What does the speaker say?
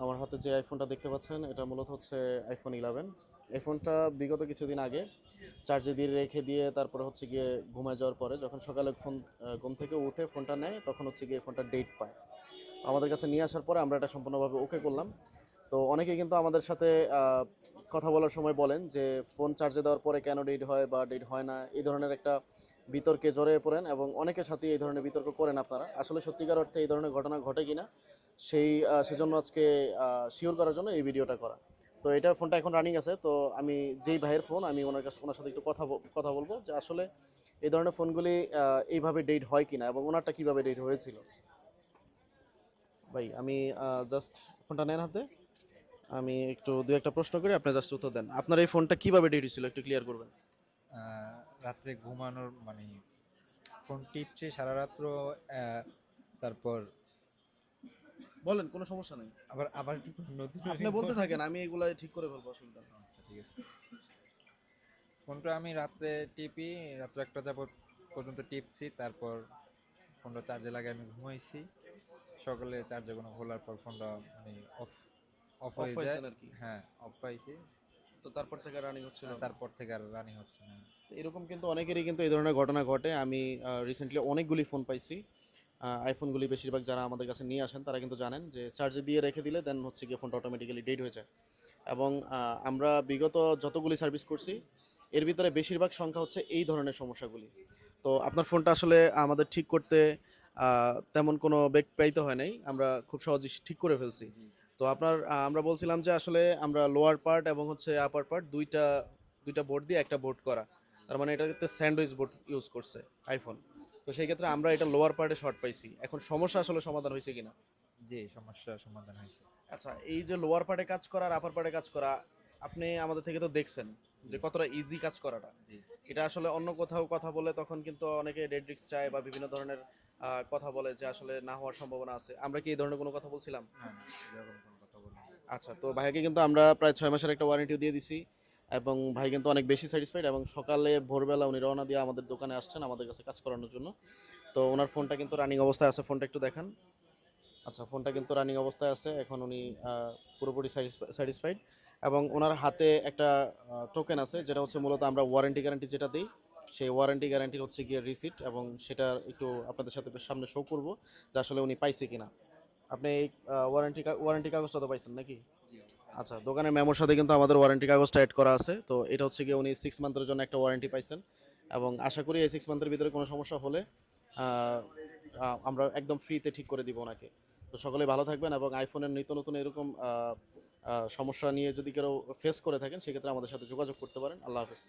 আমার হাতে যে আইফোনটা দেখতে পাচ্ছেন এটা মূলত হচ্ছে আইফোন 11। এই ফোনটা বিগত কিছুদিন আগে চার্জে দিয়ে রেখে দিয়ে তারপরে হচ্ছে গিয়ে ঘুমায় যাওয়ার পরে যখন সকালে ফোন ঘুম থেকে উঠে ফোনটা নেয় তখন হচ্ছে গিয়ে ফোনটা ডেট পায়। আমাদের কাছে নিয়ে আসার পরে আমরা এটা সম্পূর্ণভাবে ওকে করলাম। তো অনেকেই কিন্তু আমাদের সাথে কথা বলার সময় বলেন যে ফোন চার্জে দেওয়ার পরে কেন ডেট হয় বা ডেট হয় না, এই ধরনের একটা বিতর্কে জড়িয়ে পড়েন এবং অনেকের সাথে এই ধরনের বিতর্ক করেন। আপনারা আসলে সত্যিকার অর্থে এই ধরনের ঘটনা ঘটে কিনা সেজন্য আজকে শিওর করার জন্য এই ভিডিওটা করা। তো এটা ফোনটা এখন রানিং আছে। তো আমি যেই ভাইয়ের ফোন আমি ওনার সাথে একটু কথা বলবো যে আসলে এই ধরনের ফোনগুলি এইভাবে ডেট হয় কিনা এবং ওনারটা কিভাবে ডেট হয়েছিল। ভাই আমি জাস্ট ফোনটা নেন হাতে, আমি একটু দু একটা প্রশ্ন করি, আপনি জাস্ট উত্তর দেন। আপনার এই ফোনটা কিভাবে ডেট হয়েছিল একটু ক্লিয়ার করবেন। রাত্রে ঘুমানোর মানে ফোন টিপছি সারা রাত্র। তারপর বলেন, কোনো সমস্যা নেই, আবার আবার কি নতুন আপনি বলতে থাকেন, আমি এগুলা ঠিক করে ফেলবো, অসুবিধা নেই। আচ্ছা, ঠিক আছে। ফোনটা আমি রাত্রে টিপি, রাত্র একটা যাবত পর্যন্ত টিপছি। তারপর ফোনটা চার্জে লাগে আমি ঘুমাইছি। সকালে চার্জে কোনো খোলার পর ফোনটা মানে অফ অফ অফ হয়ে যায়। পাইছেন আর কি। হ্যাঁ, অফ পাইছি। তো তারপর থেকে রানিং হচ্ছিল না। তারপর থেকে আর রানিং হচ্ছে না। এরকম কিন্তু অনেকেরই কিন্তু এই ধরনের ঘটনা ঘটে। আমি রিসেন্টলি অনেকগুলি ফোন পাইছি। আইফোনগুলি বেশিরভাগ যারা আমাদের কাছে নিয়ে আসেন তারা কিন্তু জানেন যে চার্জে দিয়ে রেখে দিলে দেন হচ্ছে গিয়ে ফোনটা অটোমেটিক্যালি ডেট হয়ে যায়। এবং আমরা বিগত যতগুলি সার্ভিস করছি এর ভিতরে বেশিরভাগ সংখ্যা হচ্ছে এই ধরনের সমস্যাগুলি। তো আপনার ফোনটা আসলে আমাদের ঠিক করতে তেমন কোনো বেগ পাইতে হয় নাই, আমরা খুব সহজেই ঠিক করে ফেলছি। তো আমরা বলছিলাম যে আসলে আমরা লোয়ার পার্ট এবং হচ্ছে আপার পার্ট দুইটা দুইটা বোর্ড দিয়ে একটা বোর্ড করা, তার মানে এটাতে স্যান্ডউইচ বোর্ড ইউজ করছে আইফোন। তো সেই ক্ষেত্রে আমরা এটা লোয়ার পার্টে শর্ট পাইছি। এখন সমস্যা আসলে সমাধান হয়েছে কিনা। জি, সমস্যার সমাধান হয়েছে। আচ্ছা, এই যে লোয়ার পার্টে কাজ করা আর আপার পার্টে কাজ করা, আপনি আমাদের থেকে তো দেখছেন যে কতটা ইজি কাজ করাটা। জি। এটা আসলে অন্য কোথাও কথা বলে তখন কিন্তু অনেকে ডেড রিস্ক চায় বা বিভিন্ন ধরনের কথা বলে যে আসলে না হওয়ার সম্ভাবনা আছে। আমরা কি এই ধরনের কোনো কথা বলছিলাম? না, না, এরকম কোনো কথা বলিনি। আচ্ছা, তো ভাইকে কিন্তু আমরা প্রায় 6 মাসের একটা ওয়ারেন্টিও দিয়ে দিছি এবং ভাই কিন্তু অনেক বেশি স্যাটিসফাইড এবং সকালে ভোরবেলা উনি রওনা দিয়ে আমাদের দোকানে আসছেন আমাদের কাছে কাজ করানোর জন্য। তো ওনার ফোনটা কিন্তু রানিং অবস্থায় আছে, ফোনটা একটু দেখান। আচ্ছা, ফোনটা কিন্তু রানিং অবস্থায় আছে, এখন উনি পুরোপুরি স্যাটিসফাইড এবং ওনার হাতে একটা টোকেন আছে যেটা হচ্ছে মূলত আমরা ওয়ারেন্টি গ্যারান্টি যেটা দিই সেই ওয়ারেন্টি গ্যারান্টির হচ্ছে গিয়ে রিসিট, এবং সেটা একটু আপনাদের সাথে সামনে শো করবো যে আসলে উনি পাইছে কিনা। আপনি এই ওয়ারেন্টি কাগজটা তো পাইছেন নাকি? আচ্ছা, দোকানের মেমোর সাথে কিন্তু আমাদের ওয়ারেন্টি কাগজটা অ্যাড করা আছে। তো এটা হচ্ছে গিয়ে উনি 6 মান্থের জন্য একটা ওয়ারেন্টি পাইছেন এবং আশা করি এই 6 মান্থের ভিতরে কোনো সমস্যা হলে আহ, আমরা একদম ফ্রিতে ঠিক করে দিব ওনাকে। তো সকলে ভালো থাকবেন এবং আইফোনের নিত্য নতুন এরকম সমস্যা নিয়ে যদি কেউ ফেস করে থাকেন সেক্ষেত্রে আমাদের সাথে যোগাযোগ করতে পারেন। আল্লাহ হাফেজ।